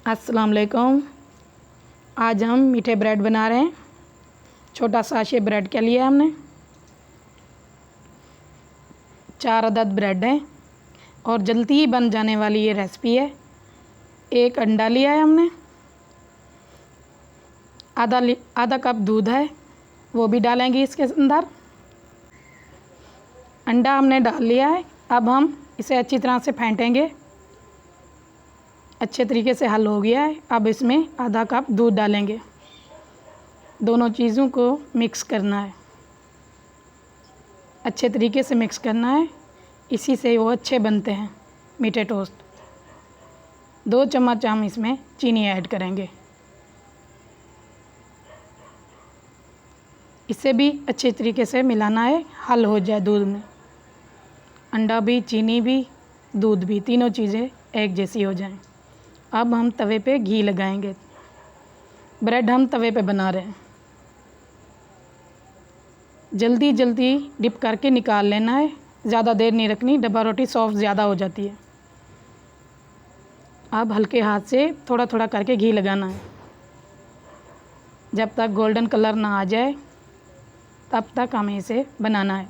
अस्सलाम वालेकुम। आज हम मीठे ब्रेड बना रहे हैं। छोटा सा शेप ब्रेड के लिए हमने 4 अदद ब्रेड हैं और जल्दी ही बन जाने वाली ये रेसिपी है। एक अंडा लिया है हमने, आधा कप दूध है, वो भी डालेंगे इसके अंदर। अंडा हमने डाल लिया है। अब हम इसे अच्छी तरह से फेंटेंगे। अच्छे तरीके से हल हो गया है। अब इसमें आधा कप दूध डालेंगे। दोनों चीज़ों को मिक्स करना है, अच्छे तरीके से मिक्स करना है। इसी से वो अच्छे बनते हैं मीठे टोस्ट। 2 चम्मच हम इसमें चीनी ऐड करेंगे। इसे भी अच्छे तरीके से मिलाना है, हल हो जाए दूध में। अंडा भी, चीनी भी, दूध भी, तीनों चीज़ें एक जैसी हो जाएं। अब हम तवे पे घी लगाएंगे। ब्रेड हम तवे पे बना रहे हैं। जल्दी जल्दी डिप करके निकाल लेना है, ज़्यादा देर नहीं रखनी, डब्बा रोटी सॉफ्ट ज़्यादा हो जाती है। अब हल्के हाथ से थोड़ा थोड़ा करके घी लगाना है। जब तक गोल्डन कलर ना आ जाए तब तक हमें इसे बनाना है।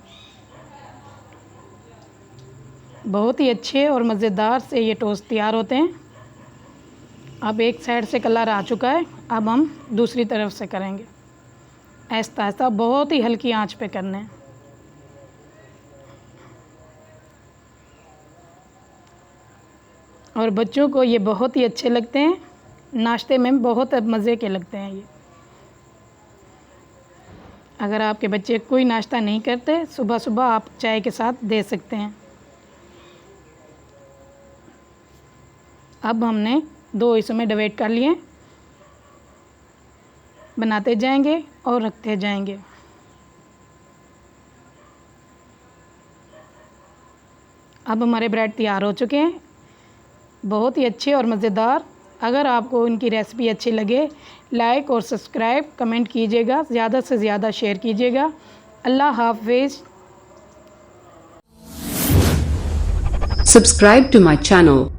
बहुत ही अच्छे और मज़ेदार से ये टोस्ट तैयार होते हैं। अब एक साइड से कलर आ चुका है, अब हम दूसरी तरफ से करेंगे। आहिस्ता आहिस्ता बहुत ही हल्की आंच पे करने हैं। और बच्चों को ये बहुत ही अच्छे लगते हैं, नाश्ते में बहुत मज़े के लगते हैं ये। अगर आपके बच्चे कोई नाश्ता नहीं करते, सुबह सुबह आप चाय के साथ दे सकते हैं। अब हमने 2 हिस्सों में डिवाइड कर लिए, बनाते जाएंगे और रखते जाएंगे। अब हमारे ब्रेड तैयार हो चुके हैं, बहुत ही अच्छे और मज़ेदार। अगर आपको इनकी रेसिपी अच्छी लगे, लाइक और सब्सक्राइब कमेंट कीजिएगा, ज़्यादा से ज़्यादा शेयर कीजिएगा। अल्लाह हाफ़िज़। Subscribe to my channel.